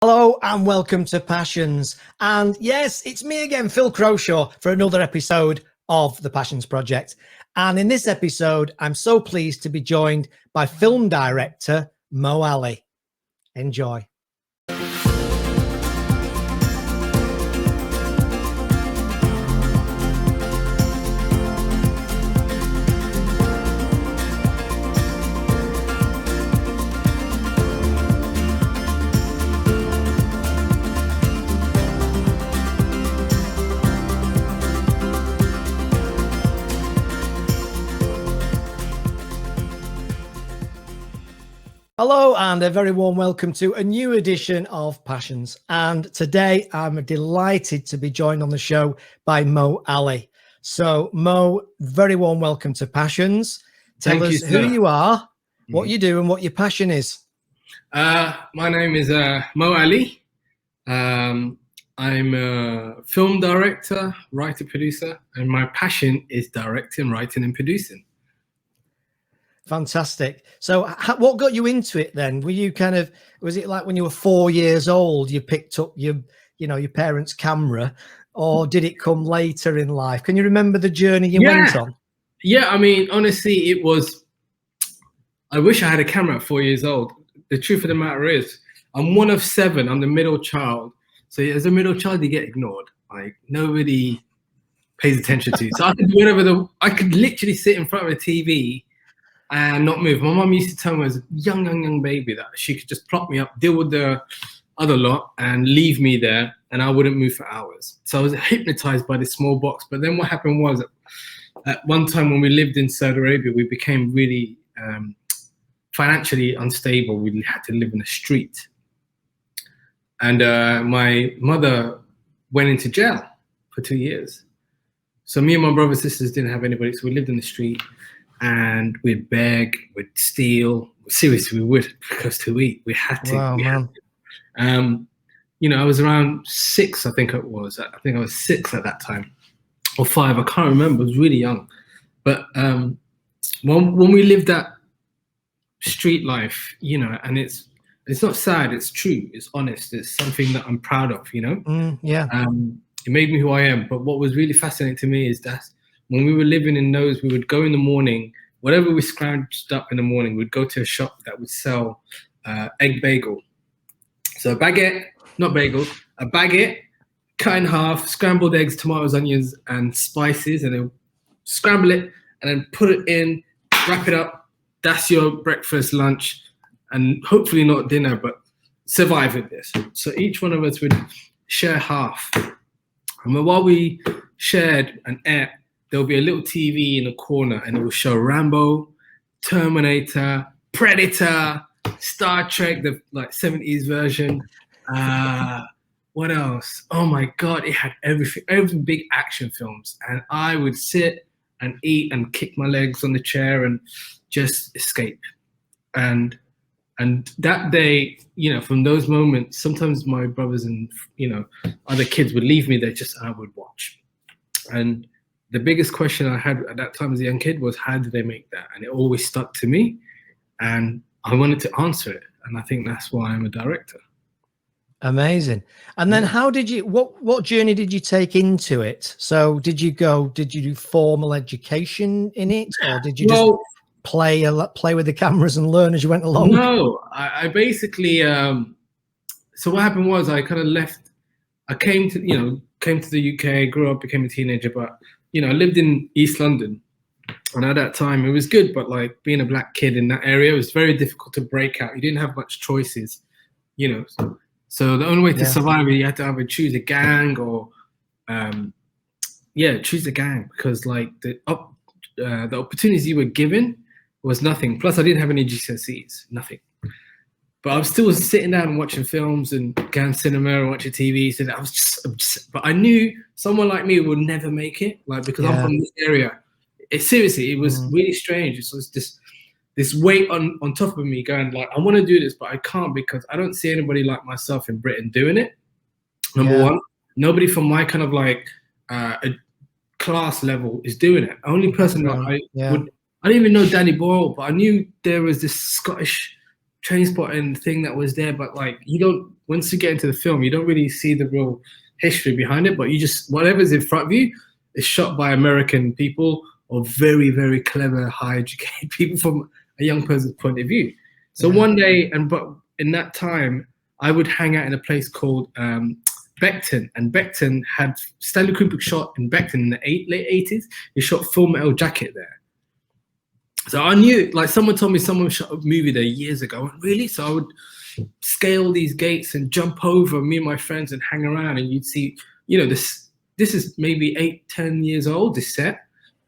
Hello and welcome to Passions. And yes, it's me again, Phil Croshaw, for another episode of the Passions Project. And in this episode, I'm so pleased to be joined by film director Mo Ali. Enjoy. Hello and a very warm welcome to a new edition of Passions. And today I'm delighted to be joined on the show by Mo Ali. So Mo, very warm welcome to Passions. Tell us who you are, what you do and what your passion is. My name is Mo Ali. I'm a film director, writer, producer, and my passion is directing, writing and producing. Fantastic. So what got you into it then? Were you was it like when you were 4 years old, you picked up your parents' camera, or did it come later in life? Can you remember the journey you went on? Yeah, I mean, honestly, it was, I wish I had a camera at 4 years old. The truth of the matter is, I'm one of 7, I'm the middle child. So as a middle child, you get ignored. Like nobody pays attention to you. So I could do whatever I could literally sit in front of a TV and not move. My mum used to tell me as a young baby that she could just plop me up, deal with the other lot and leave me there and I wouldn't move for hours. So I was hypnotized by this small box. But then what happened was at one time when we lived in Saudi Arabia, we became really financially unstable. We had to live in the street. And my mother went into jail for 2 years. So me and my brothers and sisters didn't have anybody. So we lived in the street. And we'd beg, we'd steal. Seriously, we would, because to eat, we had to. Wow, man. I was around 6, I think it was. I think I was 6 at that time, or 5. I can't remember. I was really young. But when we lived that street life, and it's not sad. It's true. It's honest. It's something that I'm proud of. It made me who I am. But what was really fascinating to me is that when we were living in those, we would go in the morning, whatever we scrounged up in the morning, we'd go to a shop that would sell egg bagel. So a baguette, not bagel, a baguette, cut in half, scrambled eggs, tomatoes, onions, and spices, and then scramble it, and then put it in, wrap it up. That's your breakfast, lunch, and hopefully not dinner, but survive with this. So each one of us would share half. And while we shared and ate, there'll be a little TV in the corner and it will show Rambo, Terminator, Predator, Star Trek, the 70s version. What else? Oh my God, it had every big action films. And I would sit and eat and kick my legs on the chair and just escape. And that day, from those moments, sometimes my brothers and, other kids would leave me there I would watch. And the biggest question I had at that time as a young kid was, how did they make that? And it always stuck to me and I wanted to answer it. And I think that's why I'm a director. Amazing. And then how did you, what journey did you take into it? So did you do formal education in it, or did you just play with the cameras and learn as you went along? No, I basically, so what happened was I kind of left, I came to the UK, grew up, became a teenager, but I lived in East London, and at that time it was good, but like being a black kid in that area, it was very difficult to break out. You didn't have much choices, So the only way to survive, you had to either choose a gang or, choose a gang, because like the opportunities you were given was nothing. Plus, I didn't have any GCSEs, nothing. But I was still sitting down and watching films and going to cinema and watching TV. So I was just obsessed. But I knew someone like me would never make it, because I'm from this area. It was really strange. It was this weight on top of me going like, I want to do this, but I can't because I don't see anybody like myself in Britain doing it. Number one, nobody from my kind of like a class level is doing it. Only person that I didn't even know Danny Boyle, but I knew there was this Scottish Trainspotting thing that was there, but like you don't. Once you get into the film, you don't really see the real history behind it. But you just whatever's in front of you is shot by American people or very, very clever, high educated people from a young person's point of view. So one day, but in that time, I would hang out in a place called Beckton, and Beckton had Stanley Kubrick shot in Beckton in the late 80s. He shot Full Metal Jacket there. So I knew, like someone told me someone shot a movie there years ago. I went, really? So I would scale these gates and jump over, me and my friends, and hang around, and you'd see, you know, this is maybe 8-10 years old, this set,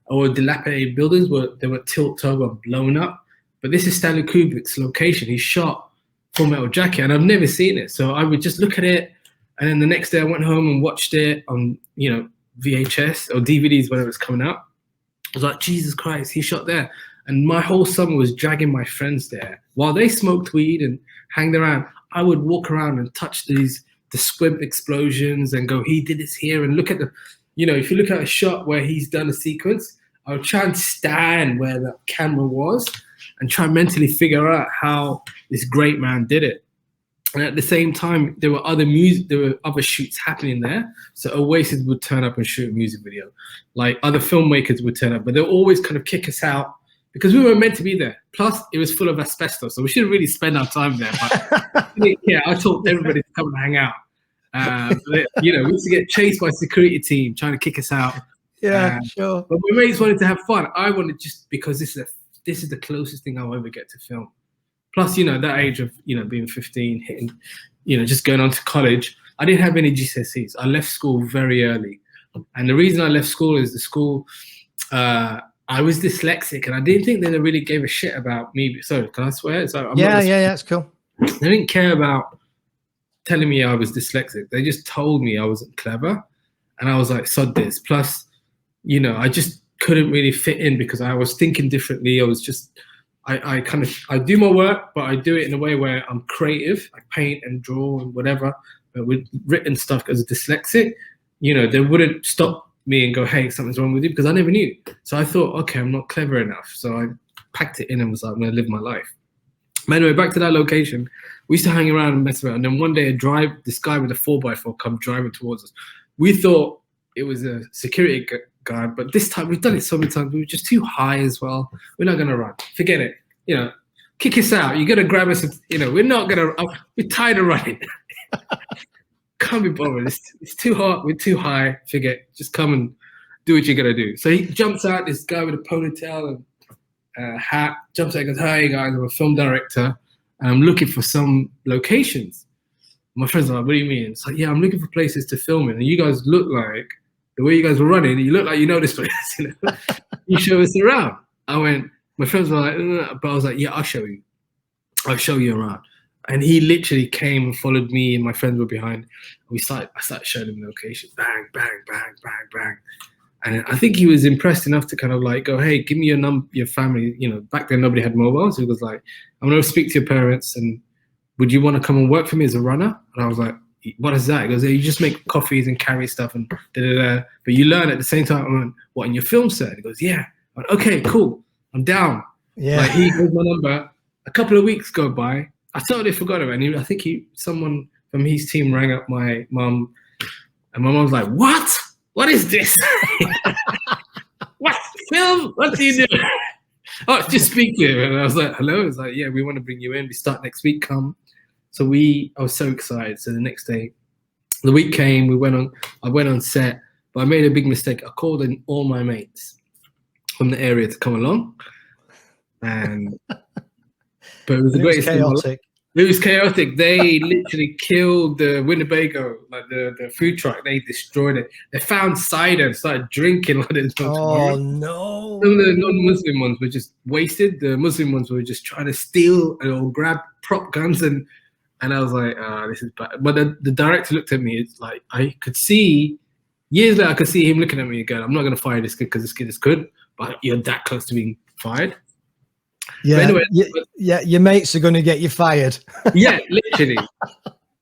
or dilapidated buildings where they were tilt over, blown up. But this is Stanley Kubrick's location. He shot Full Metal Jacket, and I've never seen it. So I would just look at it, and then the next day I went home and watched it on, you know, VHS or DVDs when it was coming out. I was like, Jesus Christ, he shot there. And my whole summer was dragging my friends there. While they smoked weed and hanged around, I would walk around and touch the squib explosions and go, he did this here, and look at the, you know, if you look at a shot where he's done a sequence, I would try and stand where the camera was and try and mentally figure out how this great man did it. And at the same time, there were other shoots happening there. So Oasis would turn up and shoot a music video. Like other filmmakers would turn up, but they'll always kind of kick us out because we weren't meant to be there. Plus, it was full of asbestos, so we shouldn't really spend our time there. But yeah, I told everybody to come and hang out. You know, we used to get chased by a security team trying to kick us out. Yeah, sure. But my mates wanted to have fun. I wanted, just because this is the closest thing I'll ever get to film. Plus, you know, that age of, you know, being 15, hitting, you know, just going on to college, I didn't have any GCSEs. I left school very early. And the reason I left school is the school, I was dyslexic, and I didn't think that they really gave a shit about me. Sorry, can I swear? So yeah, it's cool. They didn't care about telling me I was dyslexic. They just told me I wasn't clever. And I was like, sod this. Plus, you know, I just couldn't really fit in because I was thinking differently. I was just, I do my work, but I do it in a way where I'm creative. I paint and draw and whatever. But with written stuff as a dyslexic, you know, they wouldn't stop me and go, hey, something's wrong with you, because I never knew. So I thought, okay, I'm not clever enough. So I packed it in and was like, I'm going to live my life. But anyway, back to that location. We used to hang around and mess around. And then one day this guy with a 4x4 come driving towards us. We thought it was a security guy, but this time, we've done it so many times, we were just too high as well. We're not going to run. Forget it. You know, kick us out. You got to grab us. You know, we're not going to, we're tired of running. Can't be bothered. It's too hot. We're too high. Forget. Just come and do what you got to do. So he jumps out, this guy with a ponytail and hat, jumps out and goes, hey guys, I'm a film director and I'm looking for some locations. My friends are like, what do you mean? It's like, yeah, I'm looking for places to film in. And you guys look like, the way you guys were running, you look like you know this place. You know? You show us around. I went, my friends were like, but I was like, yeah, I'll show you. I'll show you around. And he literally came and followed me, and my friends were behind. I started showing him the location. Bang, bang, bang, bang, bang. And I think he was impressed enough to kind of like go, hey, give me your number, your family. You know, back then nobody had mobiles. So he was like, I'm going to speak to your parents, and would you want to come and work for me as a runner? And I was like, what is that? He goes, you just make coffees and carry stuff and da-da-da. But you learn at the same time. I went, what, in your film set? He goes, yeah. I went, okay, cool. I'm down. Yeah. Like, he gave my number. A couple of weeks go by. I totally forgot about it. I think someone from his team rang up my mum, and my mum was like, what? What is this? What? Film? What do you do? Oh, just speak to him. And I was like, hello? It's like, yeah, we want to bring you in. We start next week. Come. So I was so excited. So the next day, the week came, I went on set, but I made a big mistake. I called in all my mates from the area to come along. But it was the greatest thing. It was chaotic. They literally killed the Winnebago, like the food truck. They destroyed it. They found cider and started drinking like this. Oh, no. Some of the non-Muslim ones were just wasted. The Muslim ones were just trying to steal or grab prop guns. And I was like, this is bad. But the director looked at me. It's like, I could see, years later, I could see him looking at me again. I'm not going to fire this kid because this kid is good, but you're that close to being fired. Yeah, anyway, your mates are going to get you fired. Yeah, literally.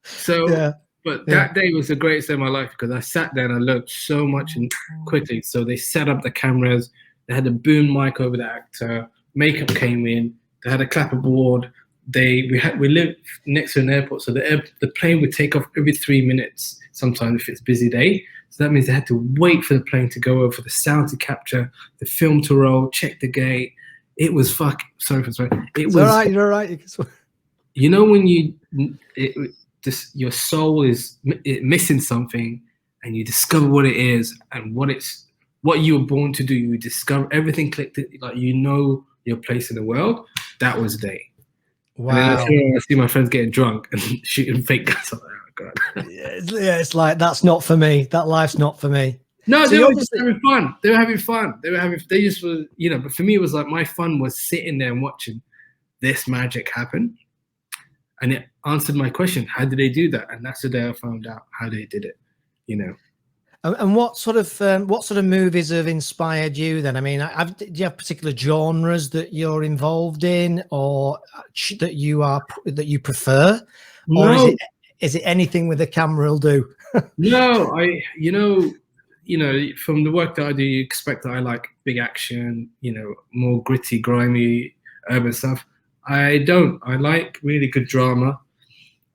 So, yeah, but that day was the greatest day of my life because I sat there and I learned so much and quickly. So they set up the cameras. They had a boom mic over the actor. Makeup came in. They had a clapperboard. we live next to an airport, so the plane would take off every 3 minutes. Sometimes if it's a busy day, so that means they had to wait for the plane to go over, for the sound to capture, the film to roll, check the gate. It was sorry for swearing. It's all right. You're all right. You know when your soul is missing something, and you discover what it is and what you were born to do. You discover everything clicked. Like your place in the world. That was the day. Wow. And then I see my friends getting drunk and shooting fake guns. I'm like, oh God. Yeah, it's like, that's not for me. That life's not for me. No, they were just having fun. They were having fun. They just were, but for me, it was like my fun was sitting there and watching this magic happen. And it answered my question, how did they do that? And that's the day I found out how they did it, And what sort of movies have inspired you then? I mean, do you have particular genres that you're involved in, or that you prefer, or is it anything with a camera will do? No, from the work that I do, you expect that I like big action, more gritty, grimy, urban stuff. I don't. I like really good drama.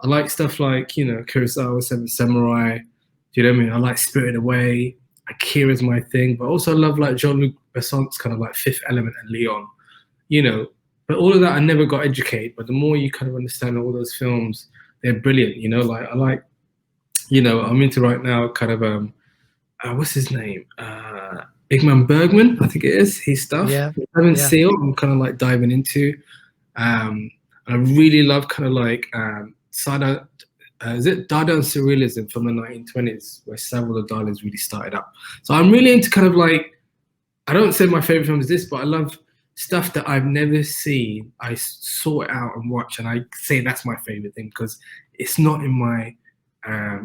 I like stuff like Kurosawa, Seven Samurai. Do you know what I mean? I like Spirited Away. Akira's my thing, but also I love like Jean-Luc Besson's kind of like Fifth Element and Leon. But all of that I never got educated. But the more you kind of understand all those films, they're brilliant. Like I like, I'm into right now kind of what's his name? Ingmar Bergman, I think it is. His stuff. Yeah. Heaven Seal, I'm kind of like diving into. I really love kind of like is it Dada Surrealism from the 1920s, where Salvador Dali's really started up. So I'm really into kind of like, I don't say my favorite film is this, but I love stuff that I've never seen. I sort out and watch, and I say that's my favorite thing because it's not in my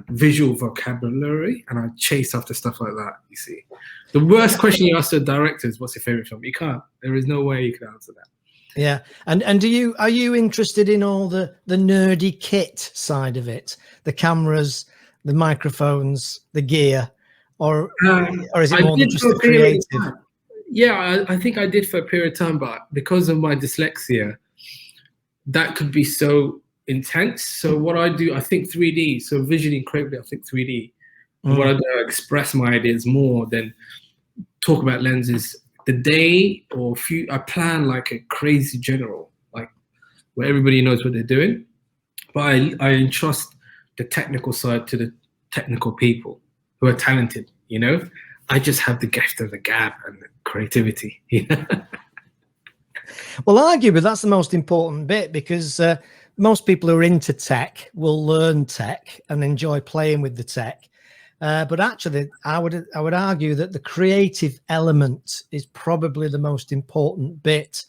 visual vocabulary, and I chase after stuff like that. You see, the worst question you ask a director is, what's your favorite film? You can't. There is no way you can answer that. Yeah, and are you interested in all the nerdy kit side of it, the cameras, the microphones, the gear, or is it more than just the creative? Yeah, I think I did for a period of time, but because of my dyslexia, that could be so intense. So what I do, I think 3D. So visually and creatively, I think 3D. And what I do, I express my ideas more than talk about lenses. The day or few, I plan like a crazy general, like where everybody knows what they're doing. But I entrust the technical side to the technical people who are talented. I just have the gift of the gab and the creativity. Well, arguably that's the most important bit, because most people who are into tech will learn tech and enjoy playing with the tech. But actually, I would argue that the creative element is probably the most important bit,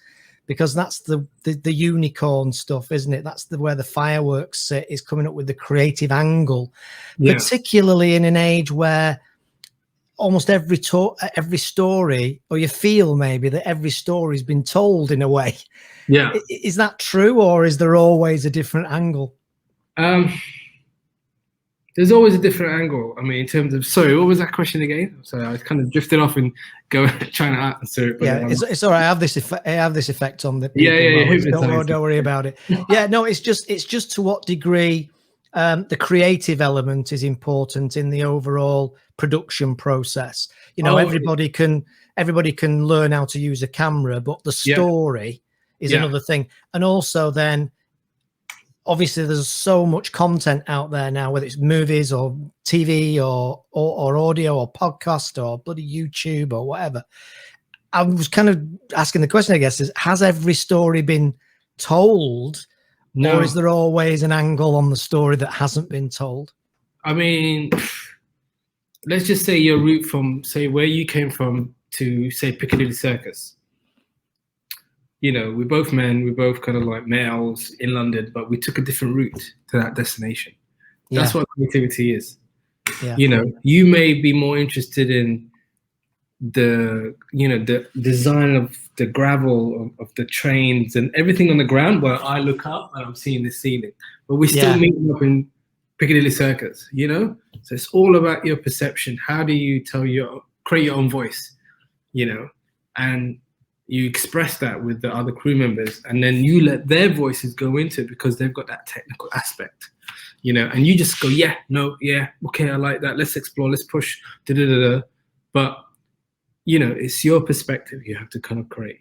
because that's the unicorn stuff, isn't it? That's where the fireworks sit, is coming up with the creative angle, particularly in an age where almost every story, or you feel maybe that every story's been told in a way. Yeah. Is that true, or is there always a different angle? There's always a different angle. I mean, in terms of, sorry, what was that question again? So I kind of drifted off and trying to answer it. But yeah, it's all right. I have this effect on the people. Yeah. Don't worry about it. Yeah, no, it's just to what degree the creative element is important in the overall production process. Everybody can learn how to use a camera, but the story is another thing. And also then, obviously, there's so much content out there now, whether it's movies or TV or audio or podcast or bloody YouTube or whatever. I was kind of asking the question, I guess, is, has every story been told? No. Or is there always an angle on the story that hasn't been told? I mean, let's just say your route from, say, where you came from to, say, Piccadilly Circus. We're both men, we're both kind of like males in London, but we took a different route to that destination. Yeah. That's what creativity is. Yeah. You may be more interested in the design of the gravel of the trains and everything on the ground, where I look up and I'm seeing the ceiling. But we still meeting up in Piccadilly Circus, So it's all about your perception. How do you create your own voice, And you express that with the other crew members, and then you let their voices go into it because they've got that technical aspect, and you just go, yeah, no, yeah, okay, I like that. Let's explore, let's push, da da da da. But it's your perspective you have to kind of create,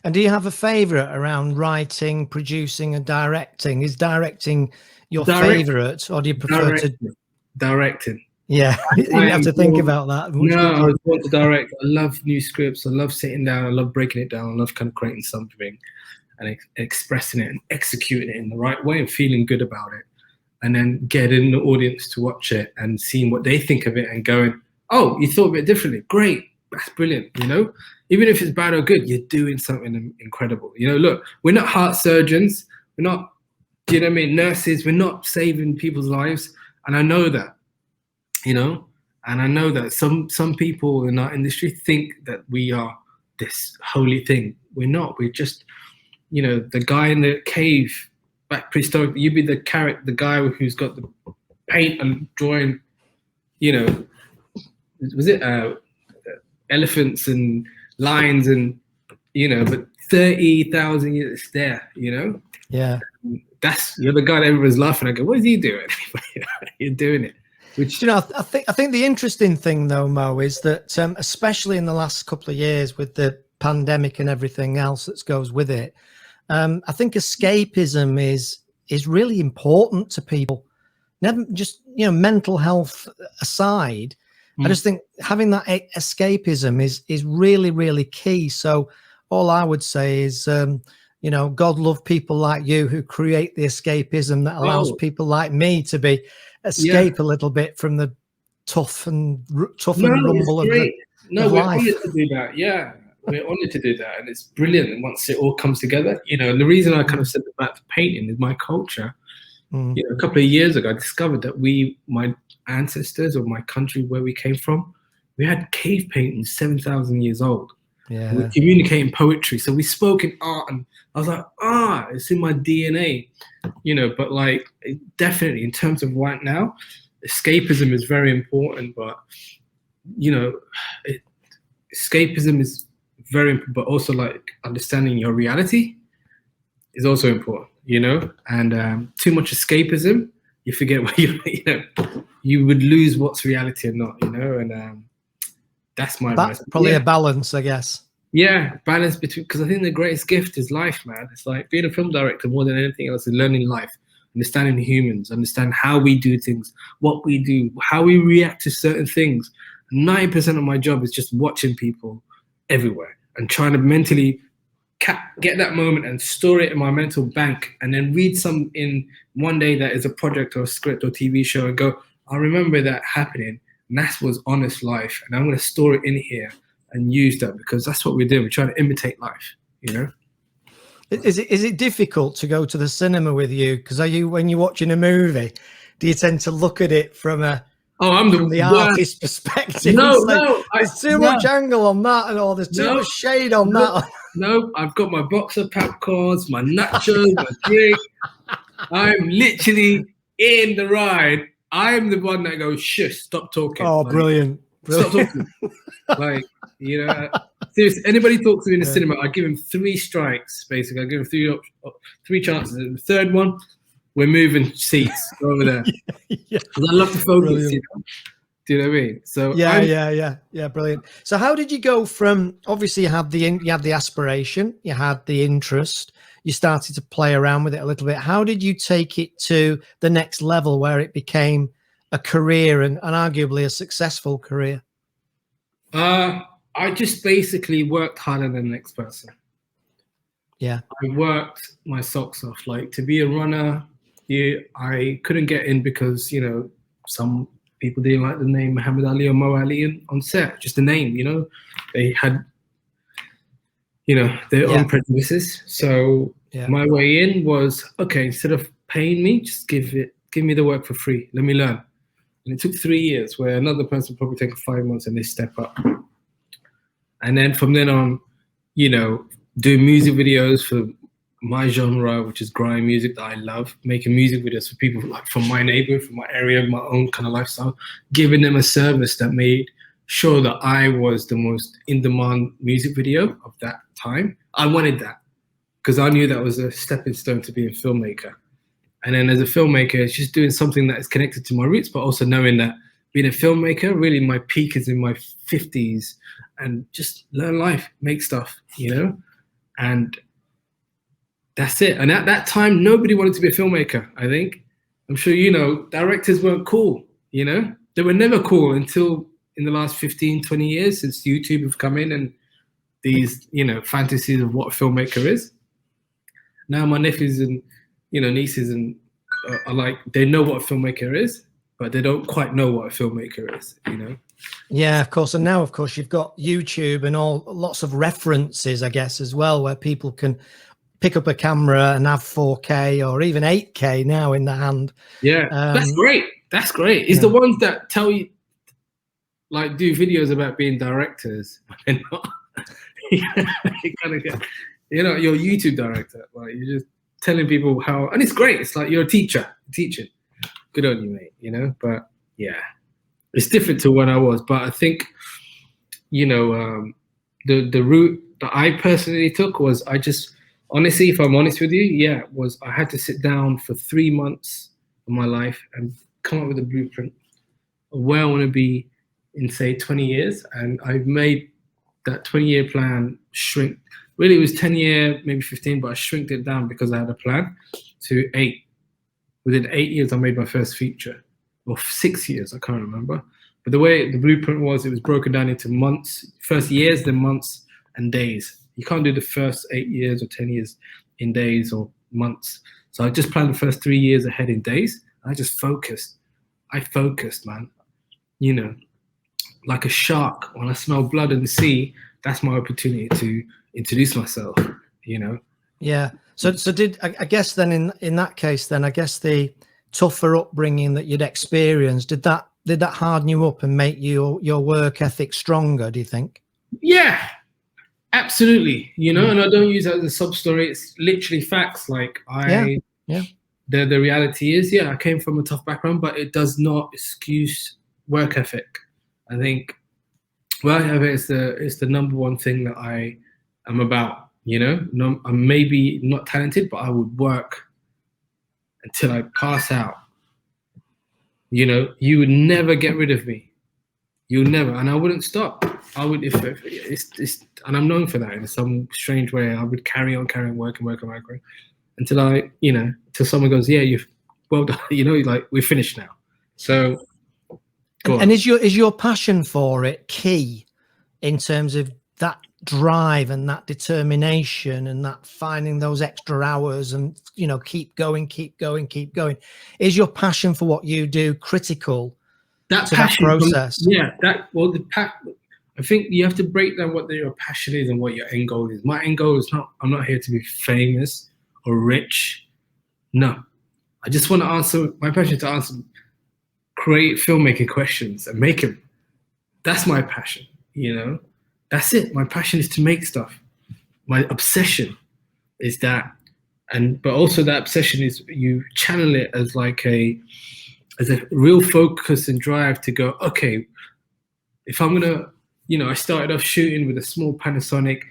And do you have a favorite around writing, producing, and directing? Is directing your favorite, or do you prefer directing? Yeah, you didn't have to think about that. No, I was born to direct. I love new scripts. I love sitting down. I love breaking it down. I love kind of creating something and expressing it and executing it in the right way and feeling good about it. And then getting the audience to watch it and seeing what they think of it and going, oh, you thought of it differently. Great. That's brilliant. Even if it's bad or good, you're doing something incredible. Look, we're not heart surgeons. We're not, nurses. We're not saving people's lives. And I know that. And I know that some people in our industry think that we are this holy thing. We're not. We're just, the guy in the cave back prehistoric. You be the guy who's got the paint and drawing. Was it elephants and lions and but 30,000 years it's there. Yeah. You're the guy that everyone's laughing. I go, what is he doing? You're doing it. Which I think the interesting thing though, Mo, is that especially in the last couple of years with the pandemic and everything else that goes with it, I think escapism is really important to people. Never just mental health aside, I just think having that escapism is really, really key. So all I would say is God love people like you who create the escapism that allows people like me to escape a little bit from the tough and rumble of life. We're honored to do that. Yeah, we're honored to do that, and it's brilliant. And once it all comes together, and the reason I kind of said about the painting is my culture. A couple of years ago, I discovered that my ancestors or my country where we came from, we had cave paintings 7,000 years old. Yeah, we communicate in poetry, so we spoke in art, and I was like, it's in my DNA, but like definitely in terms of right now, escapism is very important, but escapism is very important, but also like understanding your reality is also important, and too much escapism, you forget what you would lose what's reality or not, and that's my advice. Probably a balance, I guess. Yeah, balance between, because I think the greatest gift is life, man. It's like being a film director more than anything else is learning life, understanding humans, understand how we do things, what we do, how we react to certain things. 90% of my job is just watching people everywhere and trying to mentally get that moment and store it in my mental bank, and then read some in one day that is a project or a script or TV show and go, I remember that happening, and that was honest life, and I'm going to store it in here and use that, because that's what we do. We're trying to imitate life, Is it difficult to go to the cinema with you? Because when you're watching a movie, do you tend to look at it from the artist's perspective? No, there's too much angle on that, and there's too much shade on that. No, I've got my box of popcorns, my nachos, my drink. I'm literally in the ride. I'm the one that goes, shush, stop talking. Oh, brilliant. Stop talking. Seriously, anybody talks to me in the cinema, I give him 3 strikes, basically. I give him 3 chances. And the third one, we're moving seats over there. Because I love to focus, Do you know what I mean? So yeah, brilliant. So how did you go from, obviously you had the aspiration, you had the interest, you started to play around with it a little bit. How did you take it to the next level where it became a career and arguably a successful career? I just basically worked harder than the next person. Yeah. I worked my socks off. Like, to be a runner, I couldn't get in because, some people didn't like the name Muhammad Ali or Mo Ali on set, just the name, they had, their own prejudices. So my way in was, okay, instead of paying me, just give me the work for free. Let me learn. And it took 3 years, where another person probably take 5 months and they step up. And then from then on, doing music videos for my genre, which is grime music that I love, making music videos for people like from my neighborhood, from my area, my own kind of lifestyle, giving them a service that made sure that I was the most in-demand music video of that time. I wanted that because I knew that was a stepping stone to being a filmmaker. And then as a filmmaker, it's just doing something that is connected to my roots, but also knowing that being a filmmaker, really my peak is in my 50s, and just learn life, make stuff, and that's it. And at that time, nobody wanted to be a filmmaker, I think. I'm sure directors weren't cool, They were never cool until in the last 15, 20 years since YouTube have come in and these, fantasies of what a filmmaker is. Now my nephews and nieces and are like, they know what a filmmaker is, but they don't quite know what a filmmaker is, Yeah, of course. And now, of course, you've got YouTube and lots of references, I guess, as well, where people can pick up a camera and have 4K or even 8K now in the hand. Yeah, that's great. That's great. It's the ones that tell you, like, do videos about being directors, but they're not. You kind of get, you're a YouTube director. Like, you're just telling people how, and it's great. It's like you're a teacher, teaching. Good on you, mate. But yeah, it's different to when I was. But I think, the route that I personally took was honestly, if I'm honest with you, I had to sit down for 3 months of my life and come up with a blueprint of where I want to be in, say, 20 years. And I've made that 20-year plan shrink. Really, it was 10-year, maybe 15, but I shrinked it down because I had a plan to 8. Within 8 years, I made my first feature, or 6 years, I can't remember. But the way the blueprint was, it was broken down into months, first years, then months and days. You can't do the first 8 years or 10 years in days or months. So I just planned the first 3 years ahead in days. I just focused. I focused, man. Like a shark. When I smell blood in the sea, that's my opportunity to introduce myself, Yeah. So did I guess then in that case, then I guess the tougher upbringing that you'd experienced, did that harden you up and make your work ethic stronger, do you think? Yeah, absolutely. And I don't use that as a sub story. It's literally facts. Like the reality is, I came from a tough background, but it does not excuse work ethic. I think work ethic is the number one thing that I am about. I'm maybe not talented, but I would work until I pass out. You would never get rid of me. You'll never, and I wouldn't stop. I would, if it's, and I'm known for that in some strange way. I would carry on working until till someone goes, yeah, you've well done. Like, we're finished now. So, and is your passion for it key in terms of that drive and that determination and that finding those extra hours and keep going? Is your passion for what you do critical that to passion that process? I think you have to break down what your passion is and what your end goal is. My end goal is I'm not here to be famous or rich. No, I just want to answer, my passion is to answer, create filmmaking questions and make them. That's my passion, That's it. My passion is to make stuff. My obsession is that, but also that obsession is you channel it as a real focus and drive to go, okay, if I'm gonna, I started off shooting with a small Panasonic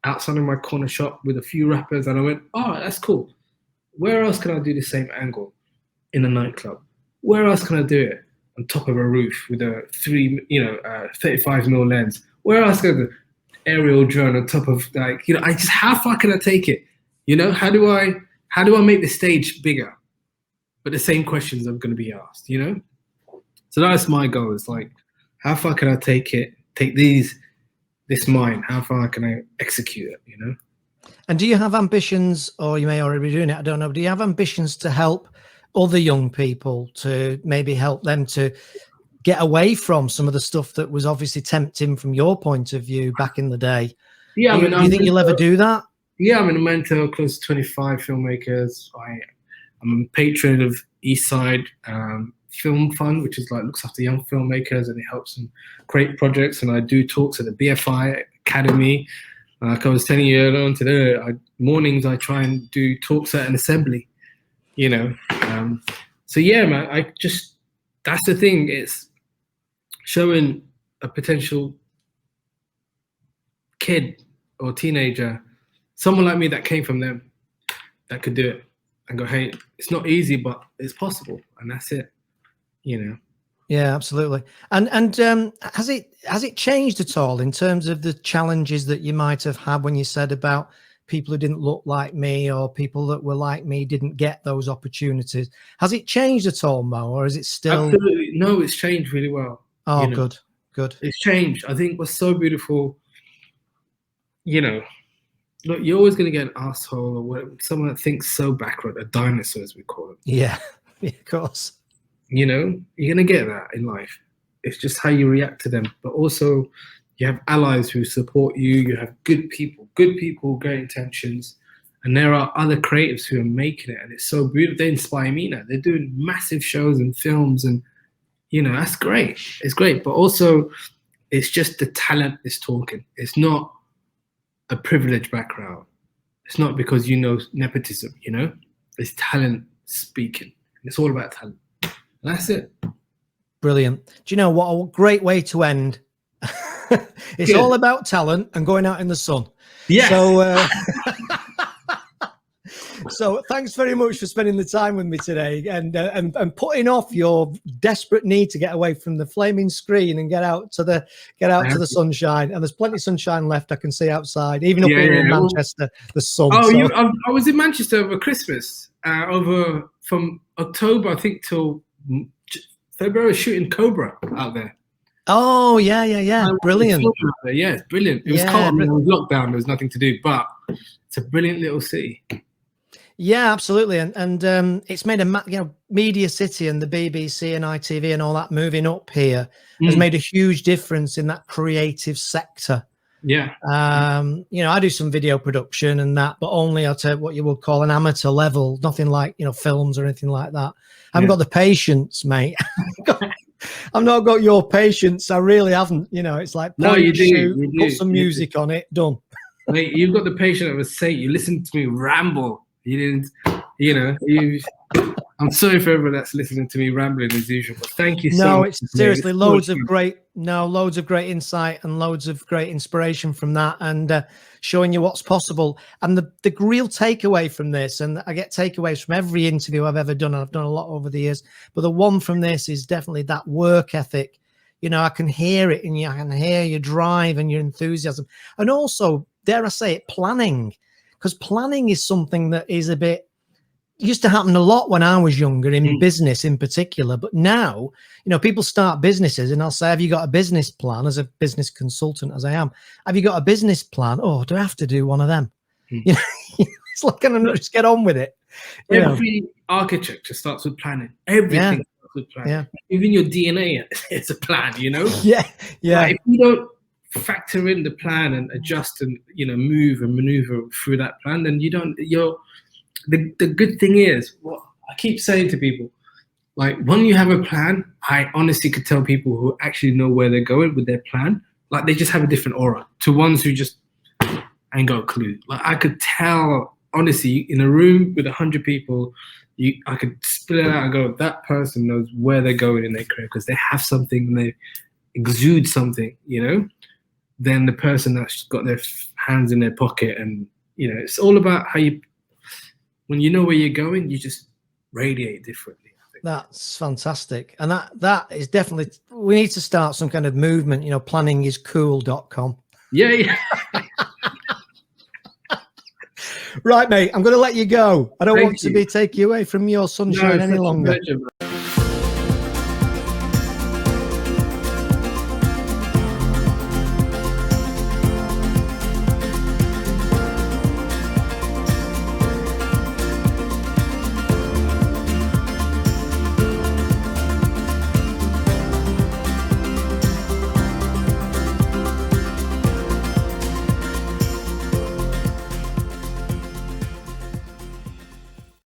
outside of my corner shop with a few rappers, and I went, oh, that's cool. Where else can I do the same angle in a nightclub? Where else can I do it on top of a roof with a 35mm lens? Where else can I do aerial drone on top of, how far can I take it? How do I make the stage bigger? But the same questions are going to be asked, So that's my goal. It's like, how far can I take this mind? How far can I execute it, And do you have ambitions, or you may already be doing it, I don't know, do you have ambitions to help other young people, to maybe help them to get away from some of the stuff that was obviously tempting from your point of view back in the day? Yeah, do you think you'll ever do that? Yeah, I'm in a mentor, close to 25 filmmakers. I'm a patron of Eastside Film Fund, which is looks after young filmmakers and it helps them create projects. And I do talks at the BFI Academy. Like I was telling you earlier on today, mornings I try and do talks at an assembly. So yeah, man, that's the thing. It's showing a potential kid or teenager, someone like me that came from them, that could do it and go, hey, it's not easy, but it's possible, and that's it, you know. Yeah, absolutely. And has it changed at all in terms of the challenges that you might have had when you said about people who didn't look like me, or people that were like me didn't get those opportunities? Has it changed at all, Mo, or is it still? Absolutely. No, it's changed really well. Oh, you know? good. It's changed. I think what's so beautiful, you know, look, you're always going to get an asshole or whatever, someone that thinks so backward, a dinosaur as we call it. Yeah, of course. You know, you're going to get that in life. It's just how you react to them. But also, you have allies who support you. You have good people, great intentions. And there are other creatives who are making it. And it's so beautiful. They inspire me now. They're doing massive shows and films. And, you know, that's great. It's great. But also, it's just the talent is talking. It's not a privileged background. It's not because you know nepotism, you know? It's talent speaking. It's all about talent. That's it. Brilliant. Do you know what a great way to end? It's all about talent and going out in the sun. Yeah. So thanks very much for spending the time with me today, and putting off your desperate need to get away from the flaming screen and get out to the sunshine. And there's plenty of sunshine left. I can see outside, even up here in Manchester, the sun. Oh, so. I was in Manchester over Christmas, over from October, I think, till February, shooting Cobra out there. Oh, yeah. Brilliant. Yeah, it's brilliant. It was cold. I mean, it was lockdown. There was nothing to do, but it's a brilliant little city. Yeah, absolutely. And it's made a media city, and the BBC and ITV and all that moving up here has made a huge difference in that creative sector. Yeah. I do some video production and that, but only at what you would call an amateur level, nothing like, films or anything like that. I haven't got the patience, mate. I've not got your patience. I really haven't. It's like, no, you do. Put some music on it, done. Mate, you've got the patience of a saint. You listen to me ramble. You didn't, I'm sorry for everyone that's listening to me rambling as usual, but thank you so much. No, it's seriously loads of great insight and loads of great inspiration from that, and showing you what's possible. And the real takeaway from this, and I get takeaways from every interview I've ever done, and I've done a lot over the years, but the one from this is definitely that work ethic. I can hear it, and I can hear your drive and your enthusiasm, and also, dare I say it, planning. Because planning is something that is used to happen a lot when I was younger, in business in particular. But now, people start businesses, and I'll say, have you got a business plan? As a business consultant, as I am, have you got a business plan? Oh, do I have to do one of them? It's like, can I just get on with it? Every architecture starts with planning. Everything starts with planning. Yeah. Even your DNA, it's a plan, Yeah. Like, if you don't factor in the plan and adjust and move and maneuver through that plan, then the good thing is, what I keep saying to people, like, when you have a plan, I honestly could tell people who actually know where they're going with their plan, like, they just have a different aura to ones who just ain't got a clue. Like, I could tell, honestly, in a room with 100 people, I could split it out and go, that person knows where they're going in their career because they have something and they exude something, than the person that's got their hands in their pocket. And it's all about how when you know where you're going, you just radiate differently, I think. That's fantastic. And that is definitely, we need to start some kind of movement, planningiscool.com. Yeah. Right, mate, I'm going to let you go. I don't want to take you away from your sunshine any longer. Pleasure,